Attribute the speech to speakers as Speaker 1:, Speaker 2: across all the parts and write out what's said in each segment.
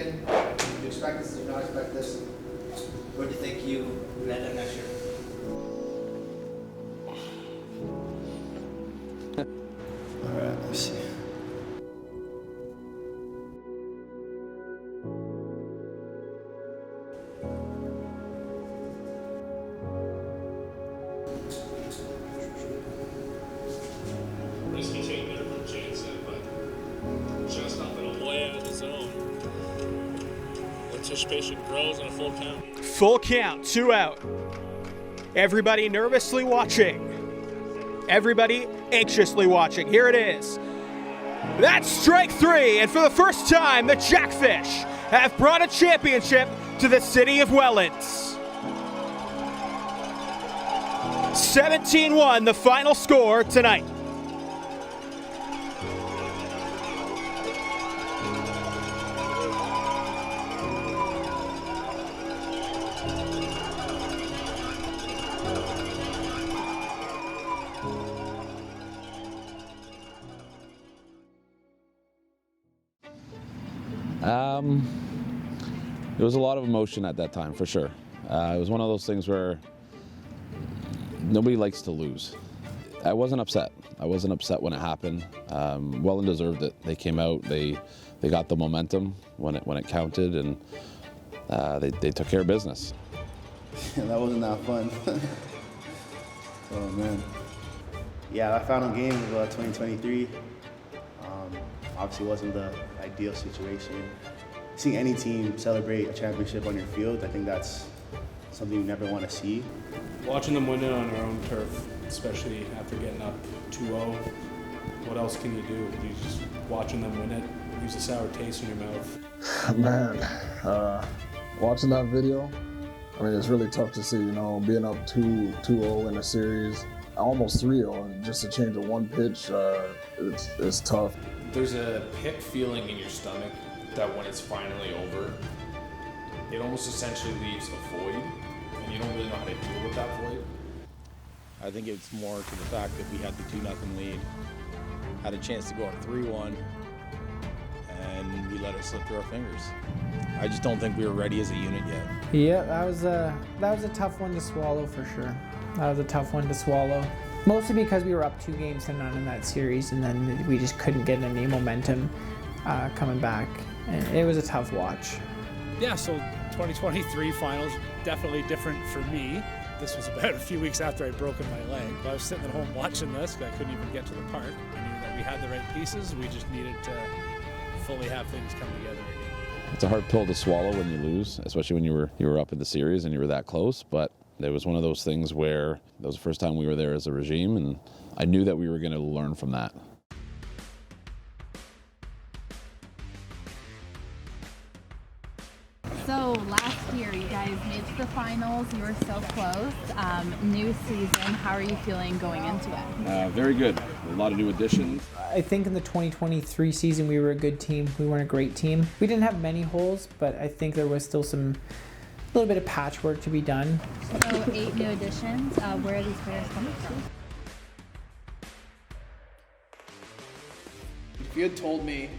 Speaker 1: thinking? Did you expect this? Did you not expect this? Where do you think you end up next year?
Speaker 2: All right, let's see.
Speaker 3: Risky take there from Jansen, but just up and away out of the zone. Anticipation grows on a full count.
Speaker 4: Full count, 2 out. Everybody nervously watching. Everybody anxiously watching. Here it is. That's strike 3, and for the first time, the Jackfish have brought a championship to the city of Welland. 17-1, the final score tonight.
Speaker 5: There was a lot of emotion at that time, for sure. It was one of those things where nobody likes to lose. I wasn't upset. I wasn't upset when it happened. Welland deserved it. They came out, they got the momentum when it counted, and they took care of business.
Speaker 2: Yeah, that wasn't that fun. Oh, man. Yeah, our final game of 2023 obviously wasn't the ideal situation. Seeing any team celebrate a championship on your field, I think that's something you never want to see.
Speaker 3: Watching them win it on our own turf, especially after getting up 2-0, what else can you do? You just watching them win it leaves a sour taste in your mouth.
Speaker 6: Man, watching that video, I mean, it's really tough to see, you know, being up 2-0 in a series, almost 3-0, and just to change to one pitch, it's tough.
Speaker 7: There's a pit feeling in your stomach that when it's finally over, it almost essentially leaves a void, and you don't really know how to deal with that void.
Speaker 8: I think it's more to the fact that we had the 2-0 lead, had a chance to go up 3-1, and we let it slip through our fingers. I just don't think we were ready as a unit yet.
Speaker 9: Yeah, that was a tough one to swallow for sure. That was a tough one to swallow. Mostly because we were up 2-0 in that series, and then we just couldn't get any momentum coming back. And it was a tough watch.
Speaker 10: Yeah, so 2023 finals, definitely different for me. This was about a few weeks after I'd broken my leg. I was sitting at home watching this because I couldn't even get to the park. I knew that we had the right pieces. We just needed to fully have things come together.
Speaker 5: It's a hard pill to swallow when you lose, especially when you were up in the series and you were that close. But it was one of those things where that was the first time we were there as a regime, and I knew that we were going to learn from that.
Speaker 11: So last year you guys made it to the finals, you were so close. New season, how are you feeling going into it?
Speaker 5: Very good. A lot of new additions.
Speaker 9: I think in the 2023 season we were a good team. We weren't a great team. We didn't have many holes, but I think there was still a little bit of patchwork to be done.
Speaker 11: So 8 new additions. Where are these players coming from?
Speaker 12: If you had told me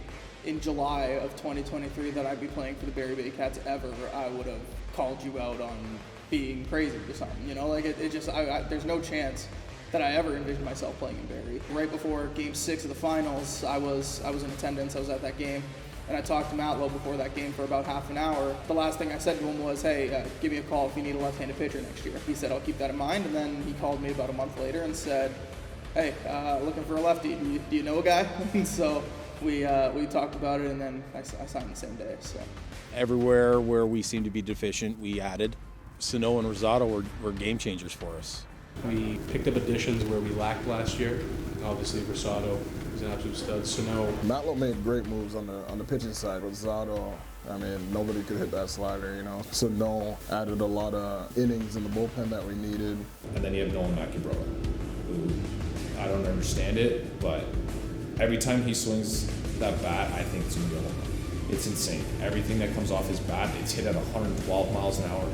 Speaker 12: in July of 2023 that I'd be playing for the Barrie Baycats ever, I would have called you out on being crazy or something. You know, like it just, there's no chance that I ever envisioned myself playing in Barrie. Right before Game 6 of the finals, I was in attendance. I was at that game, and I talked to Matlow before that game for about half an hour. The last thing I said to him was, "Hey, give me a call if you need a left-handed pitcher next year." He said, "I'll keep that in mind," and then he called me about a month later and said, "Hey, looking for a lefty. Do you know a guy?" And so we talked about it, and then I signed the same day. So
Speaker 8: Everywhere where we seemed to be deficient, we added. Sano and Rosado were game changers for us.
Speaker 3: We picked up additions where we lacked last year. Obviously, Rosado is an absolute stud. Sano.
Speaker 6: Matlow made great moves on the pitching side. Rosado, I mean, nobody could hit that slider, you know. Sano added a lot of innings in the bullpen that we needed.
Speaker 7: And then you have Nolan McEnroe, who I don't understand it, but every time he swings that bat, I think it's going to be a home run. It's insane. Everything that comes off his bat, it's hit at 112 miles an hour.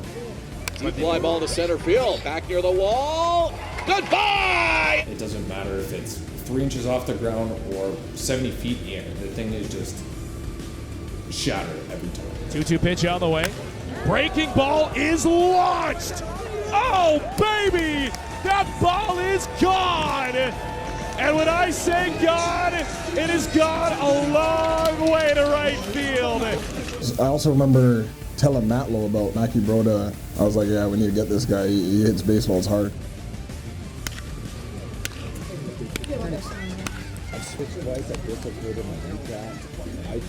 Speaker 13: Deep fly ball to center field, back near the wall. Goodbye!
Speaker 7: It doesn't matter if it's 3 inches off the ground or 70 feet in the air. The thing is just shatter it every time.
Speaker 14: 2-2 pitch on the way. Breaking ball is launched. Oh, baby! That ball is gone! And when I say gone, it has gone a long way to right field.
Speaker 6: I also remember telling Matlow about Nike Broda. I was like, yeah, we need to get this guy. He hits baseballs hard.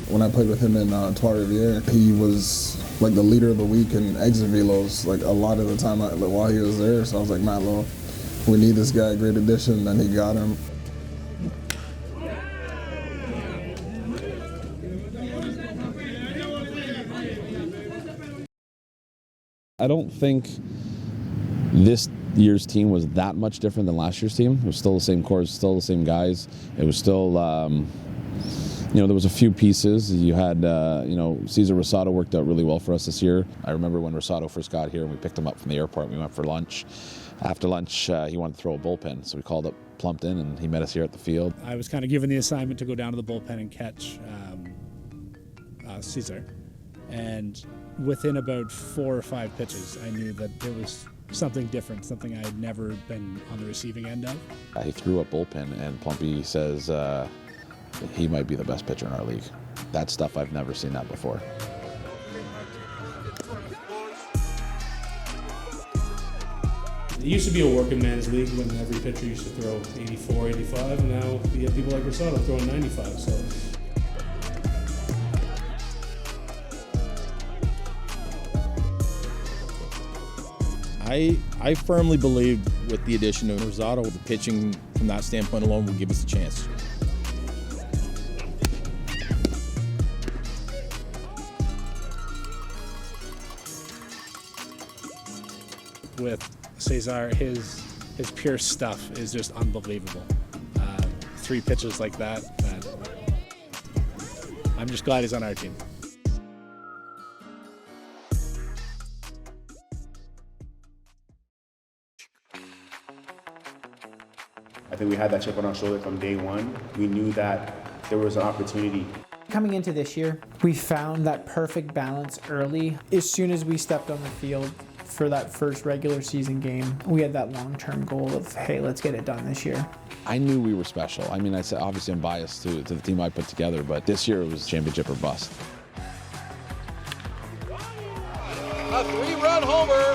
Speaker 6: When I played with him in Trois-Rivières, he was like the leader of the week in exit velos like a lot of the time while he was there. So I was like, Matlow, we need this guy, great addition. Then he got him.
Speaker 5: I don't think this year's team was that much different than last year's team. It was still the same core, still the same guys. It was still, there was a few pieces. You had, Cesar Rosado worked out really well for us this year. I remember when Rosado first got here and we picked him up from the airport, we went for lunch. After lunch, he wanted to throw a bullpen, so we called up, plumped in, and he met us here at the field.
Speaker 10: I was kind of given the assignment to go down to the bullpen and catch Cesar. And within about 4 or 5 pitches, I knew that there was something different, something I had never been on the receiving end of.
Speaker 5: He threw a bullpen, and Plumpy says he might be the best pitcher in our league. That's stuff I've never seen that before.
Speaker 3: It used to be a working man's league when every pitcher used to throw 84, 85, and now you have people like Rosado throwing 95. So.
Speaker 8: I firmly believe with the addition of Rosado, the pitching from that standpoint alone will give us a chance.
Speaker 10: With Cesar, his pure stuff is just unbelievable. 3 pitches like that, I'm just glad he's on our team.
Speaker 2: I think we had that chip on our shoulder from day one. We knew that there was an opportunity.
Speaker 9: Coming into this year, we found that perfect balance early. As soon as we stepped on the field for that first regular season game, we had that long-term goal of, hey, let's get it done this year.
Speaker 5: I knew we were special. I mean, obviously I'm biased to the team I put together, but this year it was championship or bust.
Speaker 13: A 3-run homer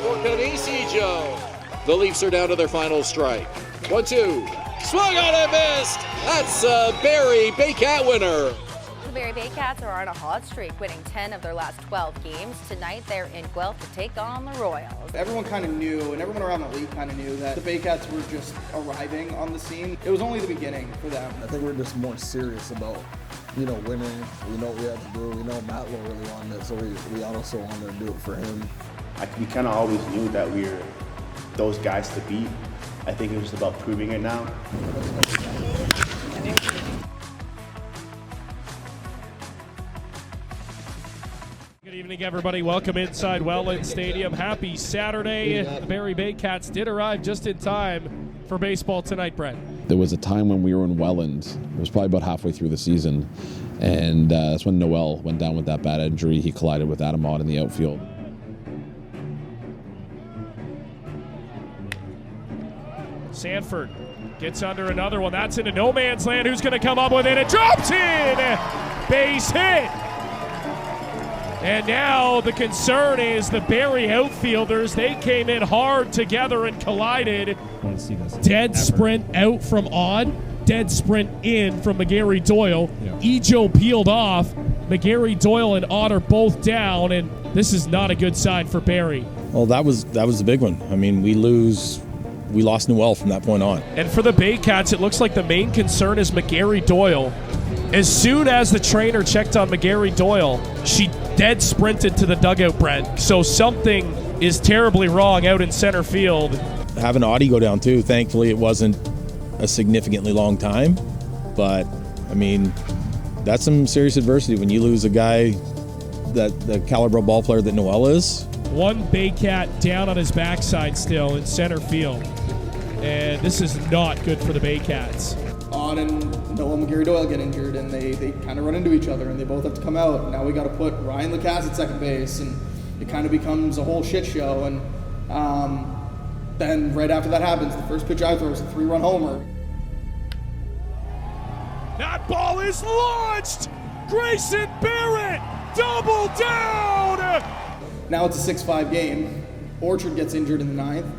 Speaker 13: for Canisi Joe. The Leafs are down to their final strike. 1-2. Swung on and missed. That's a Barrie Baycat winner.
Speaker 15: The Barrie Baycats are on a hot streak, winning 10 of their last 12 games. Tonight, they're in Guelph to take on the Royals.
Speaker 12: Everyone kind of knew, and everyone around the league kind of knew that the Baycats were just arriving on the scene. It was only the beginning for them.
Speaker 6: I think we're just more serious about, winning. We know what we had to do. We know Matlow really wanted it, so we also wanted to do it for him.
Speaker 2: We kind of always knew that we were those guys to beat. I think it was about proving it now.
Speaker 14: Good evening, everybody. Welcome inside Welland Stadium. Happy Saturday. The Barrie Baycats did arrive just in time for baseball tonight, Brett.
Speaker 5: There was a time when we were in Welland. It was probably about halfway through the season, and that's when Noel went down with that bad injury. He collided with Adam Ott in the outfield.
Speaker 14: Sanford gets under another one. That's into no man's land. Who's going to come up with it? It drops in! Base hit! And now the concern is the Barrie outfielders. They came in hard together and collided. Dead sprint out from Odd. Dead sprint in from McGarry Doyle. Ejo peeled off. McGarry Doyle and Odd are both down, and this is not a good sign for Barrie.
Speaker 8: Well, that was the big one. I mean, we lost Noel from that point on.
Speaker 14: And for the Baycats, it looks like the main concern is McGarry Doyle. As soon as the trainer checked on McGarry Doyle, she dead sprinted to the dugout, Brent. So something is terribly wrong out in center field.
Speaker 8: Having Audie go down too, thankfully it wasn't a significantly long time. But, I mean, that's some serious adversity when you lose a guy that the caliber ball player that Noel is.
Speaker 14: One Baycat down on his backside still in center field. And this is not good for the Baycats.
Speaker 12: Odd and Noah and Gary Doyle get injured, and they kind of run into each other, and they both have to come out. And now we got to put Ryan Lacasse at second base, and it kind of becomes a whole shit show. And then right after that happens, the first pitch I throw is a 3-run homer.
Speaker 14: That ball is launched! Grayson Barrett, double down!
Speaker 12: Now it's a 6-5 game. Orchard gets injured in the 9th.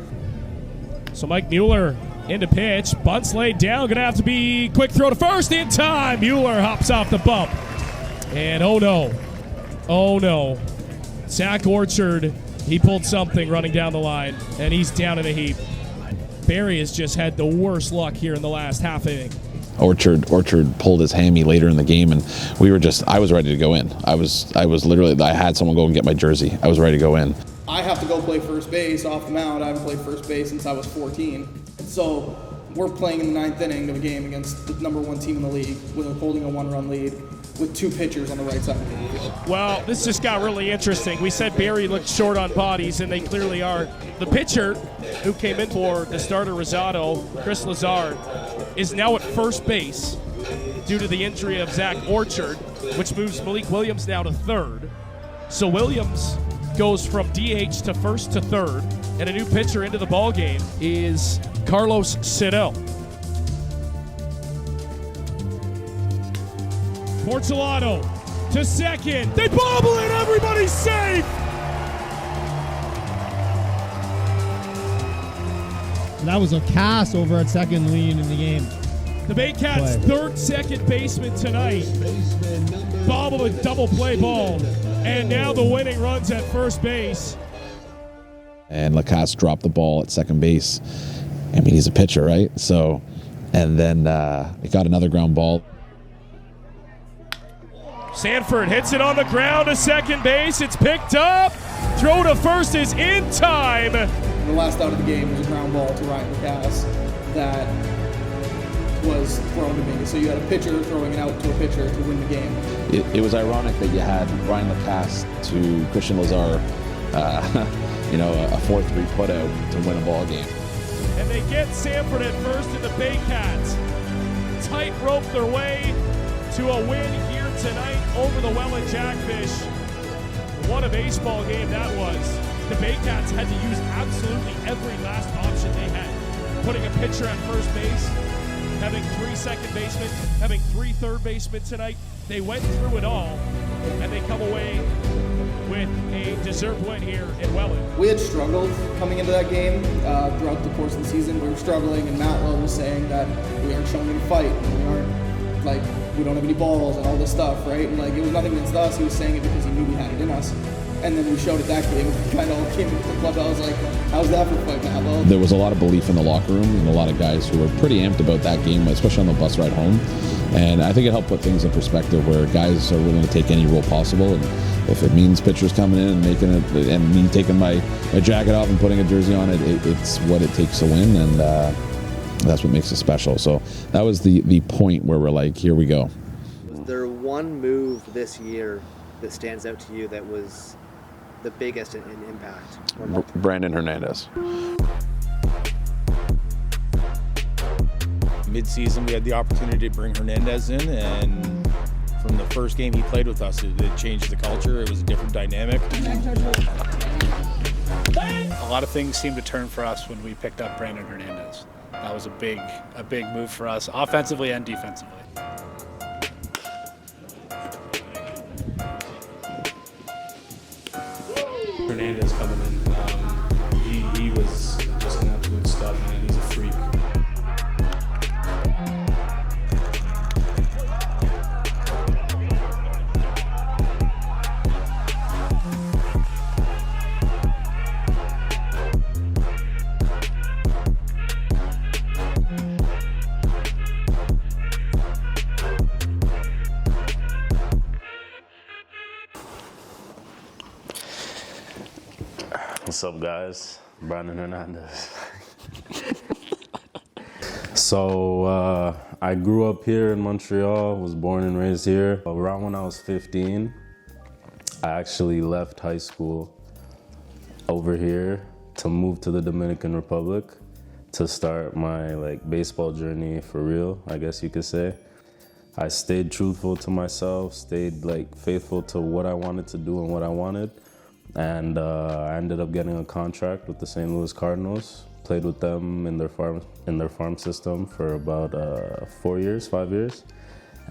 Speaker 14: So Mike Mueller into pitch, bunts laid down, gonna have to be quick throw to first in time. Mueller hops off the bump. And oh no. Zach Orchard, he pulled something running down the line, and he's down in a heap. Barrie has just had the worst luck here in the last half inning.
Speaker 5: Orchard pulled his hammy later in the game, and I was ready to go in. I was literally, I had someone go and get my jersey. I was ready to go in.
Speaker 12: I have to go play first base off the mound. I haven't played first base since I was 14. So we're playing in the 9th inning of a game against the #1 team in the league with holding a 1-run lead with 2 pitchers on the right side of the field.
Speaker 14: Well, this just got really interesting. We said Barrie looked short on bodies, and they clearly are. The pitcher who came in for the starter Rosado, Chris Lazard, is now at first base due to the injury of Zach Orchard, which moves Malik Williams now to third. So Williams goes from DH to first to third, and a new pitcher into the ballgame is Carlos Sidell. Portolato to second. They bobble it. Everybody's safe.
Speaker 16: That was a cast over at second lead in the game.
Speaker 14: The Baycats' third second baseman tonight bobbled a double play ball, and now the winning run's at first base.
Speaker 5: And Lacasse dropped the ball at second base. I mean, he's a pitcher, right? So, and then it got another ground ball.
Speaker 14: Sanford hits it on the ground to second base. It's picked up. Throw to first is in time.
Speaker 12: The last out of the game was a ground ball to Ryan Lacasse that was thrown to me. So you had a pitcher throwing it out to a pitcher to win the game.
Speaker 5: It was ironic that you had Ryan Lacasse to Christian Lazar, a 4-3 putout to win a ball game.
Speaker 14: And they get Sanford at first, and the Baycats tightrope their way to a win here tonight over the Welland Jackfish. What a baseball game that was. The Baycats had to use absolutely every last option they had. Putting a pitcher at first base, having 3 second basemen, having 3 third basemen tonight. They went through it all, and they come away with a deserved win here in Welland.
Speaker 12: We had struggled coming into that game throughout the course of the season. We were struggling, and Matt Lowe was saying that we aren't showing any fight. We don't have any balls and all this stuff, right? And it was nothing against us. He was saying it because he knew we had it in us. And then we showed it that game. We kind of all came into the club. I was like, how's that for fight, Matt Lowe?
Speaker 5: There was a lot of belief in the locker room and a lot of guys who were pretty amped about that game, especially on the bus ride home. And I think it helped put things in perspective where guys are willing to take any role possible. And if it means pitchers coming in and making it, and me taking my jacket off and putting a jersey on it, it's what it takes to win. And that's what makes it special. So that was the point where we're like, here we go.
Speaker 1: Was there one move this year that stands out to you that was the biggest in impact?
Speaker 5: Brandon Hernandez.
Speaker 8: Mid-season, we had the opportunity to bring Hernandez in, and from the first game he played with us, it changed the culture. It was a different dynamic.
Speaker 10: A lot of things seemed to turn for us when we picked up Brandon Hernandez. That was a big move for us, offensively and defensively.
Speaker 3: Hernandez coming in, he was just an absolute stud, man. He's a freak.
Speaker 17: What's up, guys? Brandon Hernandez. So I grew up here in Montreal, was born and raised here. Around when I was 15, I actually left high school over here to move to the Dominican Republic to start my baseball journey for real, I guess you could say. I stayed truthful to myself, stayed like faithful to what I wanted to do and what I wanted. And I ended up getting a contract with the St. Louis Cardinals. Played with them in their farm system for about 5 years,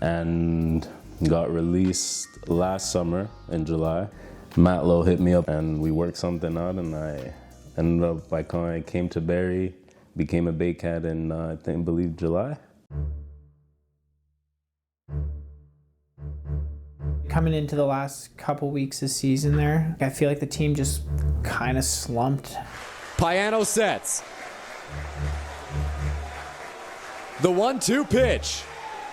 Speaker 17: and got released last summer in July. Matt Lowe hit me up and we worked something out, and I ended up I came to Barrie, became a Baycat in I believe July.
Speaker 9: Coming into the last couple weeks this season there, I feel like the team just kind of slumped.
Speaker 18: Payano sets. The 1-2 pitch.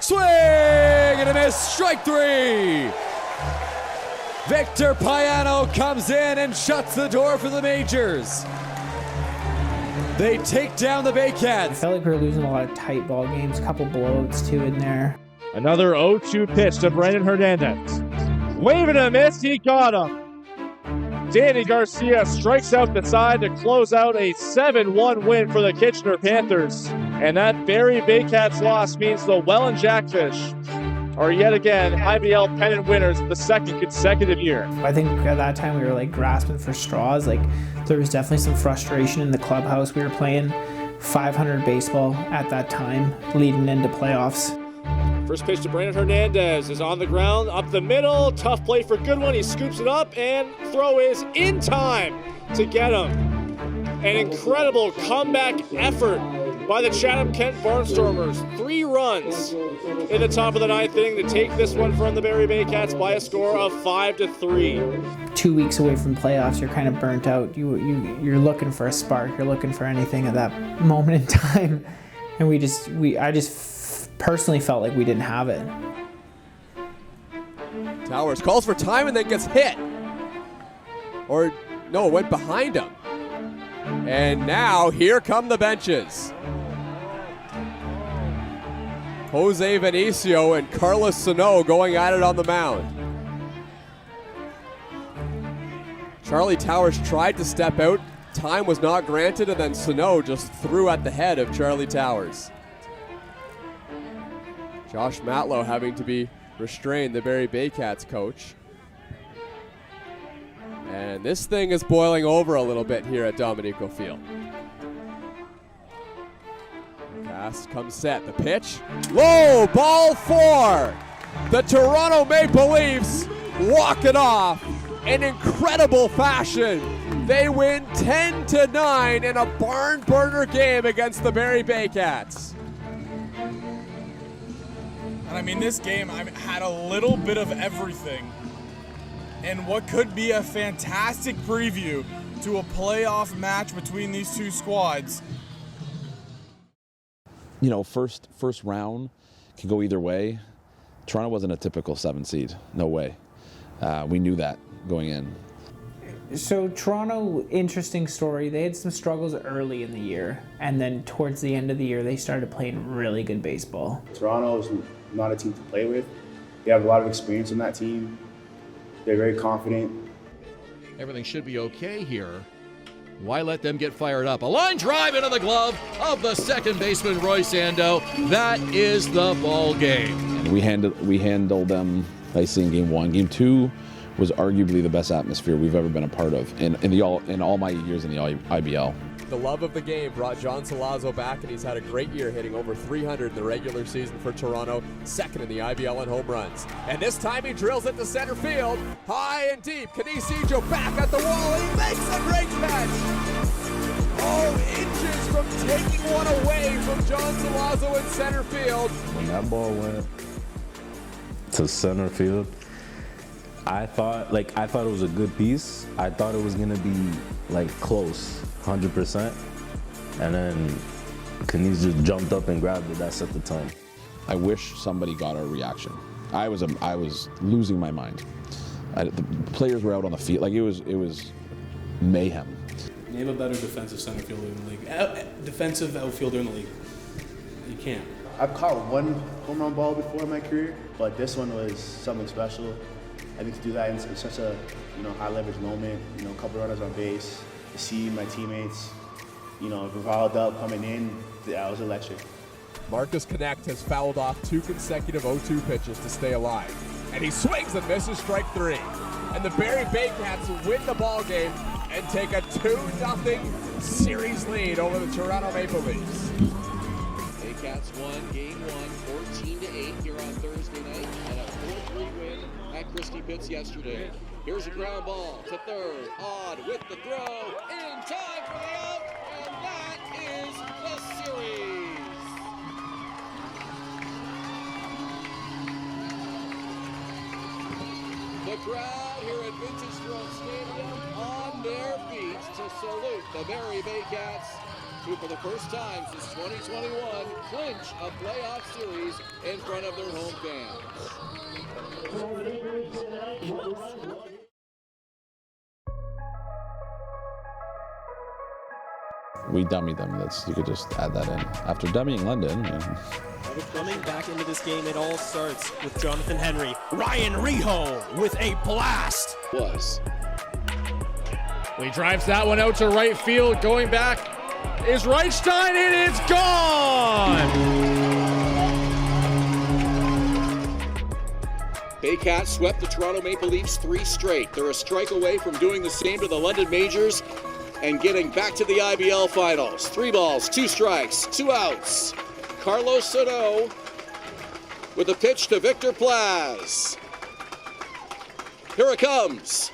Speaker 18: Swing and a miss, strike three. Victor Payano comes in and shuts the door for the majors. They take down the Baycats.
Speaker 9: I felt like we were losing a lot of tight ball games, a couple blowouts too in there.
Speaker 14: Another 0-2 pitch to Brandon Hernandez. Waving a miss, he got him. Danny Garcia strikes out the side to close out a 7-1 win for the Kitchener Panthers. And that Barrie Baycats loss means the Welland Jackfish are yet again IBL pennant winners for the second consecutive year.
Speaker 9: I think at that time we were like grasping for straws. Like there was definitely some frustration in the clubhouse. We were playing .500 baseball at that time, leading into playoffs.
Speaker 4: First pitch to Brandon Hernandez is on the ground, up the middle. Tough play for Goodwin. He scoops it up, and throw is in time to get him. An incredible comeback effort by the Chatham-Kent Barnstormers. 3 runs in the top of the 9th inning to take this one from the Barrie Baycats by a score of 5-3.
Speaker 9: 2 weeks away from playoffs, you're kind of burnt out. You're looking for a spark. You're looking for anything at that moment in time, and I just personally felt like we didn't have it.
Speaker 18: Towers calls for time and then gets hit. Or, no, it went behind him. And now, here come the benches. Jose Vinicio and Carlos Sano going at it on the mound. Charlie Towers tried to step out. Time was not granted, and then Sano just threw at the head of Charlie Towers. Josh Matlow having to be restrained, the Barrie Baycats coach. And this thing is boiling over a little bit here at Dominico Field. Cast comes set, the pitch. Low, ball 4. The Toronto Maple Leafs walk it off in incredible fashion. They win 10-9 in a barn burner game against the Barrie Baycats.
Speaker 19: And I mean, this game had a little bit of everything. And what could be a fantastic preview to a playoff match between these two squads.
Speaker 5: You know, first round can go either way. Toronto wasn't a typical 7 seed. No way. We knew that going in.
Speaker 9: So Toronto, interesting story. They had some struggles early in the year, and then towards the end of the year, they started playing really good baseball.
Speaker 2: Toronto is not a team to play with. They have a lot of experience on that team. They're very confident.
Speaker 13: Everything should be okay here. Why let them get fired up? A line drive into the glove of the second baseman, Roy Sando. That is the ball game.
Speaker 5: We handled them nicely in game 1. Game 2 was arguably the best atmosphere we've ever been a part of in all my years in the IBL.
Speaker 18: The love of the game brought John Salazzo back, and he's had a great year, hitting over 300 in the regular season for Toronto, second in the IBL in home runs. And this time he drills it to center field, high and deep. Canisijo back at the wall, and he makes a great catch. Inches from taking one away from John Salazzo in center field.
Speaker 17: When that ball went to center field, I thought it was a good piece. I thought it was gonna be like close, 100%. And then Kaniz just jumped up and grabbed it. That set the tone.
Speaker 5: I wish somebody got our reaction. I was losing my mind. The players were out on the field. Like it was mayhem.
Speaker 3: Name a better defensive center fielder in the league. Defensive outfielder in the league. You can't.
Speaker 2: I've caught one home run ball before in my career, but this one was something special. I think to do that in such a high leverage moment, a couple runners on base, to see my teammates, revolved up coming in, that was electric.
Speaker 18: Marcus Connect has fouled off 2 consecutive 0-2 pitches to stay alive. And he swings and misses strike 3. And the Barrie Baycats win the ball game and take a 2-0 series lead over the Toronto Maple Leafs.
Speaker 13: Baycats won Game 1, 14-8 here on Thursday night, and a 4-3 win at Christie Pitts yesterday. Here's a ground ball to third. Odd with the throw, in time for the out, and that is the series. The crowd here at Vintage Throne Stadium on their feet to salute the Barrie Baycats, who for the first time since 2021 clinch a playoff series in front of their home fans.
Speaker 5: We dummied them. You could just add that in. After dummying London.
Speaker 4: Coming back into this game, it all starts with Jonathan Henry. Ryan Reho with a blast.
Speaker 13: Well,
Speaker 14: he drives that one out to right field. Going back is Reichstein, and it's gone!
Speaker 13: Baycats swept the Toronto Maple Leafs 3 straight. They're a strike away from doing the same to the London Majors and getting back to the IBL Finals. 3 balls, 2 strikes, 2 outs. Carlos Soto with a pitch to Victor Plaz. Here it comes.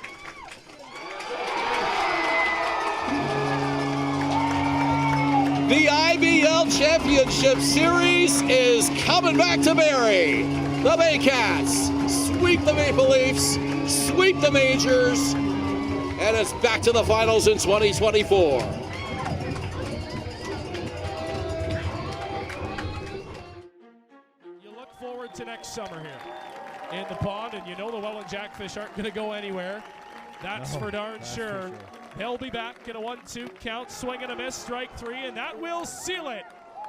Speaker 13: The IBL Championship Series is coming back to Barrie. The Baycats sweep the Maple Leafs, sweep the Majors, and it's back to the finals in 2024.
Speaker 14: You look forward to next summer here in the pond, and you know the Welland Jackfish aren't going to go anywhere. That's for darn sure. He'll be back in a 1-2 count, swing and a miss, strike 3, and that will seal it.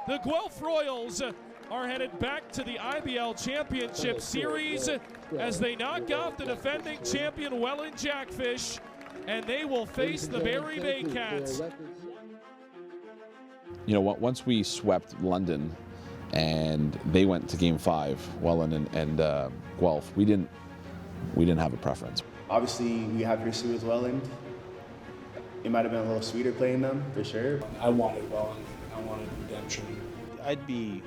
Speaker 14: The Guelph Royals are headed back to the IBL Championship Series as they knock off the defending champion Welland Jackfish, and they will face the Barrie Baycats.
Speaker 5: You know, once we swept London and they went to Game 5, Welland and Guelph, we didn't have a preference.
Speaker 2: Obviously, we have history with Welland. It might have been a little sweeter playing them, for sure.
Speaker 3: I wanted Welland. I wanted redemption.
Speaker 8: I'd be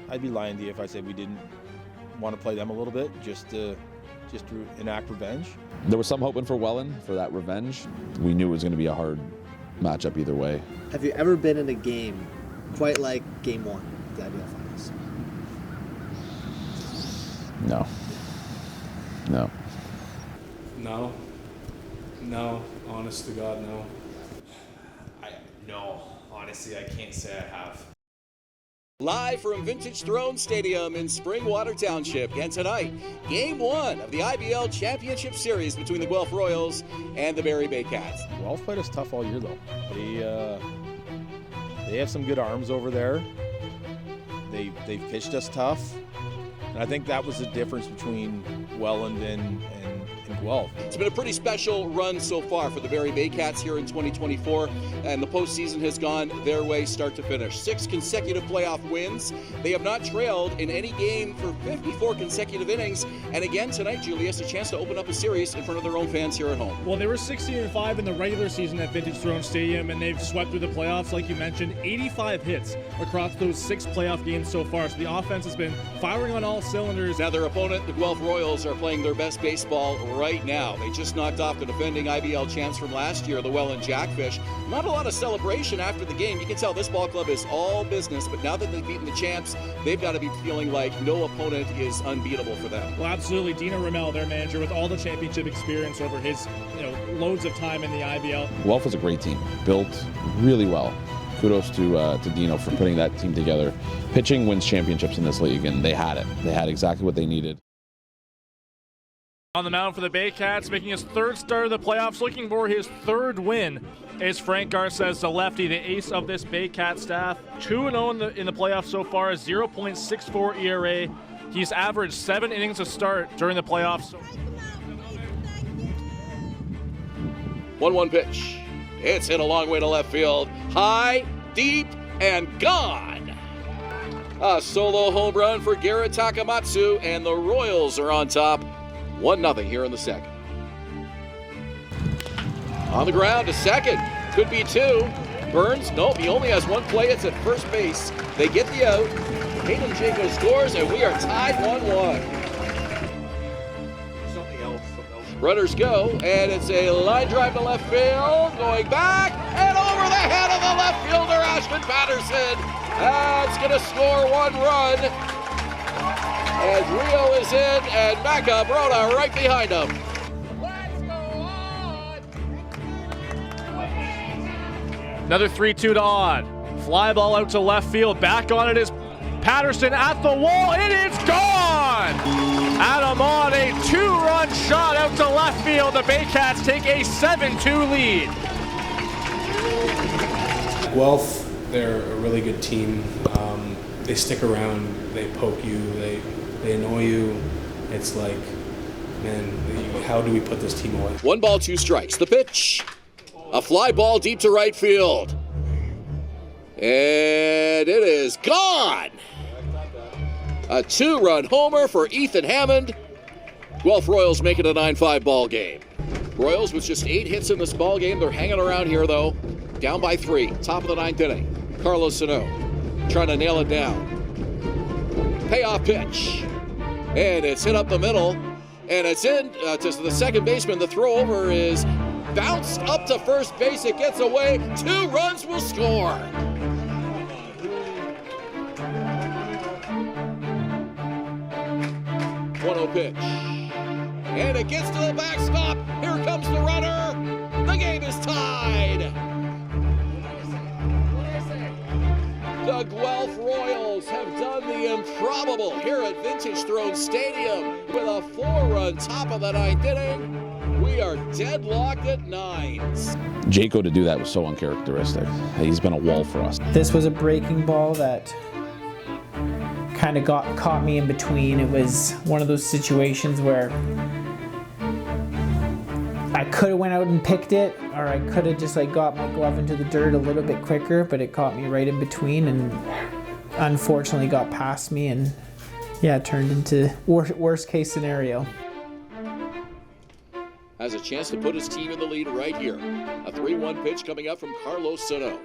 Speaker 8: lying to you if I said we didn't want to play them a little bit, just to enact revenge.
Speaker 5: There was some hoping for Welland for that revenge. We knew it was going to be a hard matchup either way.
Speaker 1: Have you ever been in a game quite like Game 1 of the IBL Finals?
Speaker 5: No.
Speaker 3: No, honest to God, no.
Speaker 7: No, honestly, I can't say I have.
Speaker 13: Live from Vintage Throne Stadium in Springwater Township, and tonight, Game 1 of the IBL Championship Series between the Guelph Royals and the Barrie Baycats.
Speaker 8: Guelph played us tough all year, though. They have some good arms over there. They've pitched us tough, and I think that was the difference between Welland and Guelph.
Speaker 13: It's been a pretty special run so far for the Barrie Baycats here in 2024, and the postseason has gone their way start to finish. 6 consecutive playoff wins. They have not trailed in any game for 54 consecutive innings, and again tonight, Julius, a chance to open up a series in front of their own fans here at home.
Speaker 20: Well, they were 16-5 in the regular season at Vintage Throne Stadium, and they've swept through the playoffs, like you mentioned. 85 hits across those 6 playoff games so far, so the offense has been firing on all cylinders.
Speaker 13: Now their opponent, the Guelph Royals, are playing their best baseball right now. They just knocked off the defending IBL champs from last year, the Welland Jackfish. Not a lot of celebration after the game. You can tell this ball club is all business, but now that they've beaten the champs, they've got to be feeling like no opponent is unbeatable for them.
Speaker 20: Well, absolutely. Dino Ramel, their manager, with all the championship experience over his loads of time in the IBL.
Speaker 5: Guelph is a great team, built really well. Kudos to Dino for putting that team together. Pitching wins championships in this league, and they had it. They had exactly what they needed.
Speaker 14: On the mound for the Baycats, making his 3rd start of the playoffs, looking for his 3rd win, is Frank Garces, the lefty, the ace of this Baycat staff. 2-0 in the playoffs so far, 0.64 ERA. He's averaged 7 innings to start during the playoffs.
Speaker 13: 1-1 pitch. It's hit a long way to left field. High, deep, and gone. A solo home run for Garrett Takamatsu, and the Royals are on top, 1-0 here in the second. On the ground to second, could be two. Burns, nope, he only has one play. It's at first base. They get the out. Hayden Jaco scores, and we are tied 1-1. Runners go, and it's a line drive to left field. Going back, and over the head of the left fielder, Ashton Patterson. That's going to score 1 run. And Rio is in, and Macabrona right behind him.
Speaker 20: Another 3-2 to Odd. Fly ball out to left field. Back on it is Patterson at the wall. It is gone! Adam Odd, a 2-run shot out to left field. The Baycats take a 7-2 lead.
Speaker 3: Guelph, they're a really good team. They stick around, they poke you, they annoy you. It's like, man, how do we put this team away?
Speaker 13: 1 ball, 2 strikes. The pitch. A fly ball deep to right field. And it is gone. A 2-run homer for Ethan Hammond. Guelph Royals make it a 9-5 ball game. Royals with just 8 hits in this ball game. They're hanging around here though. Down by 3. Top of the 9th inning. Carlos Sano trying to nail it down. Payoff pitch. And it's hit up the middle. And it's in to the second baseman. The throw over is bounced up to first base. It gets away. 2 runs will score. One-oh pitch. And it gets to the backstop. Here comes the runner. The game is tied. The Guelph Royals have done the improbable here at Vintage Throne Stadium with a 4-run top of the 9th inning. We are deadlocked at 9s.
Speaker 5: Jaco to do that was so uncharacteristic. He's been a wall for us.
Speaker 9: This was a breaking ball that kind of caught me in between. It was one of those situations where I could have went out and picked it, or I could have just like got my glove into the dirt a little bit quicker, but it caught me right in between and unfortunately got past me, and yeah, it turned into worst case scenario.
Speaker 13: Has a chance to put his team in the lead right here. A 3-1 pitch coming up from Carlos Soto.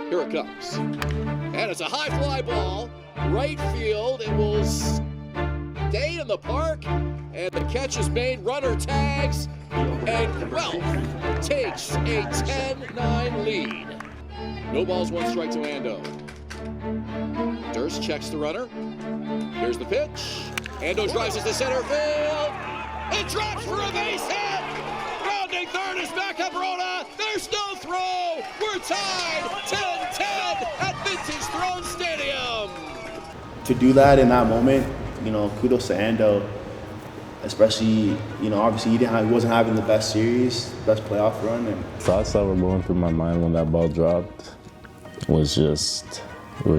Speaker 13: Here it comes. And it's a high fly ball. Right field. It will stay in the park. And the catch is made. Runner tags. And Guelph takes a 10-9 lead. No balls, 1 strike to Ando. Durst checks the runner. Here's the pitch. Ando drives it to center field. It drops for a base hit! Rounding third is Macabrona. There's no throw! We're tied 10-10 at Vintage Throne Stadium.
Speaker 2: To do that in that moment, kudos to Ando. Especially, obviously he wasn't having the best series, best playoff run. And
Speaker 17: thoughts that were going through my mind when that ball dropped was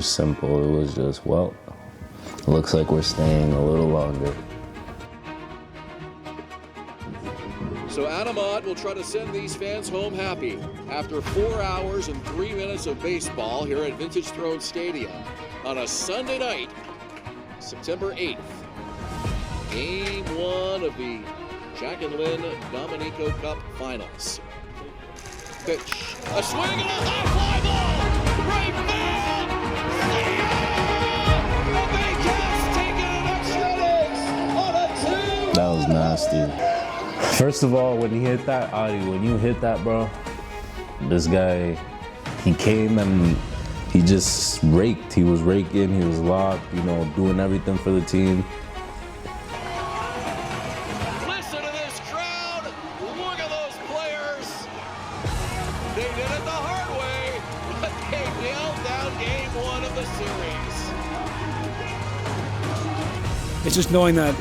Speaker 17: simple. It was just, well, it looks like we're staying a little longer.
Speaker 13: So Adam Odd will try to send these fans home happy after 4 hours and 3 minutes of baseball here at Vintage Throne Stadium on a Sunday night, September 8th. Game 1 of the Jack and Lynn Dominico Cup Finals. Pitch, a swing and a high fly ball, right field. The Baycats taking an extra innings on a 2.
Speaker 17: That was nasty. First of all, when you hit that, bro, this guy, he came and he just raked. He was raking, he was locked, doing everything for the team.
Speaker 13: Listen to this crowd. Look at those players. They did it the hard way, but they nailed down game 1 of the series.
Speaker 10: It's just knowing that,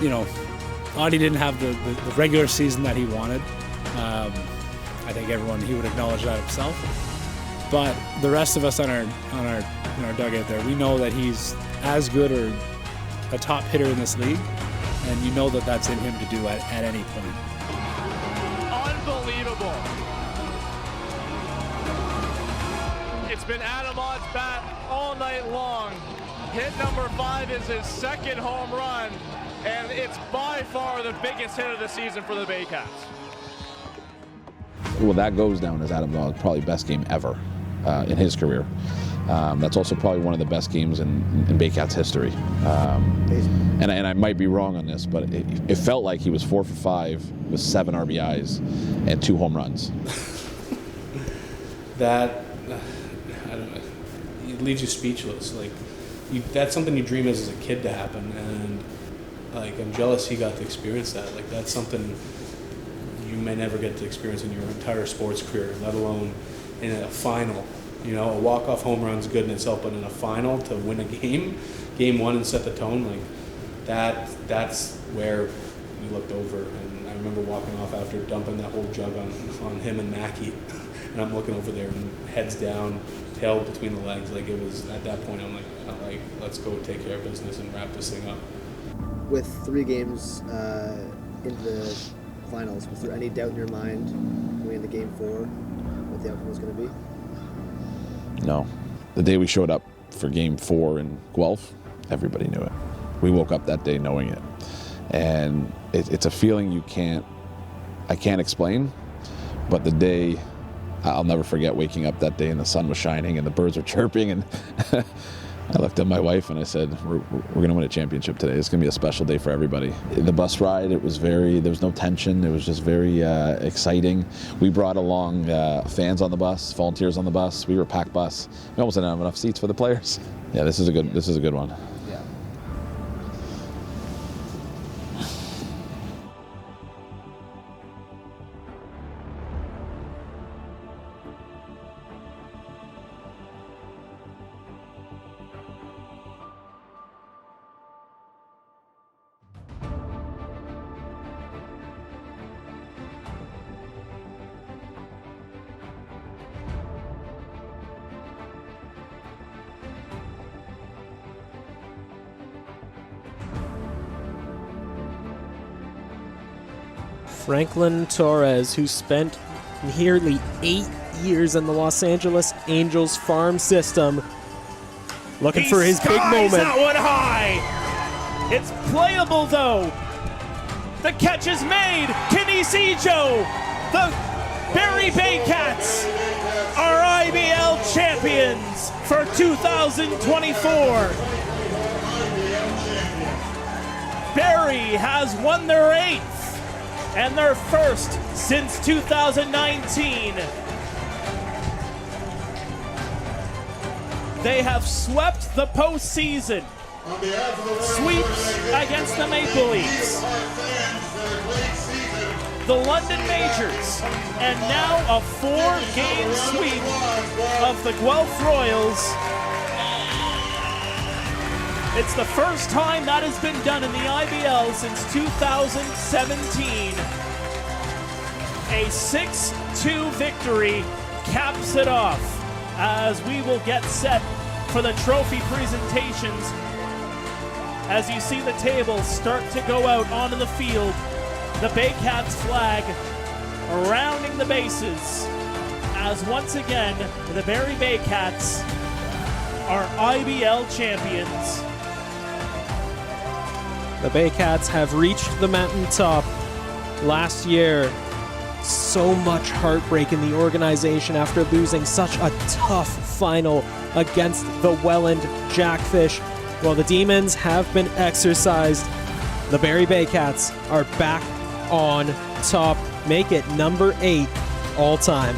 Speaker 10: Audie didn't have the regular season that he wanted. I think he would acknowledge that himself. But the rest of us on our dugout there, we know that he's as good or a top hitter in this league, and you know that that's in him to do at any point.
Speaker 20: Unbelievable. It's been Adam Odd's bat all night long. Hit number 5 is his second home run, and it's by far the biggest hit of the season for the Baycats.
Speaker 5: Well, that goes down as Adam Gall's probably best game ever in his career. That's also probably one of the best games in Baycats history. And I might be wrong on this, but it felt like he was 4 for 5 with 7 RBIs and 2 home runs.
Speaker 3: That, I don't know, it leaves you speechless. Like, that's something you dream as a kid to happen, and like, I'm jealous he got to experience that. Like, that's something you may never get to experience in your entire sports career, let alone in a final. You know, a walk-off home run's good in itself, but in a final to win a game 1 and set the tone, like that's where we looked over. And I remember walking off after dumping that whole jug on him and Mackie, and I'm looking over there and heads down, tail between the legs. Like, it was at that point I'm like, let's go take care of business and wrap this thing up.
Speaker 1: With 3 games into the finals, was there any doubt in your mind going into Game 4 what the outcome was going to be?
Speaker 5: No. The day we showed up for Game 4 in Guelph, everybody knew it. We woke up that day knowing it. And it's a feeling I can't explain, but the day, I'll never forget waking up that day and the sun was shining and the birds were chirping, and I looked at my wife and I said, we're going to win a championship today. It's going to be a special day for everybody. The bus ride, there was no tension. It was just very exciting. We brought along fans on the bus, volunteers on the bus. We were a packed bus. We almost didn't have enough seats for the players. Yeah, this is a good one.
Speaker 1: Yeah.
Speaker 2: Franklin Torres, who spent nearly 8 years in the Los Angeles Angels farm system, looking for his big moment.
Speaker 14: That one high. It's playable though. The catch is made. Kinesijo. The Barrie Baycats are IBL champions for 2024. Barrie has won their 8th and their first since 2019. They have swept the postseason. Sweeps against the Maple Leafs, the London Majors, and now a 4-game sweep of the Guelph Royals. It's the first time that has been done in the IBL since 2017. A 6-2 victory caps it off as we will get set for the trophy presentations. As you see the tables start to go out onto the field, the Baycats flag rounding the bases as once again the Barrie Baycats are IBL champions.
Speaker 2: The Baycats have reached the mountaintop last year. So much heartbreak in the organization after losing such a tough final against the Welland Jackfish. While the Demons have been exercised, the Barrie Baycats are back on top. Make it number 8 all time.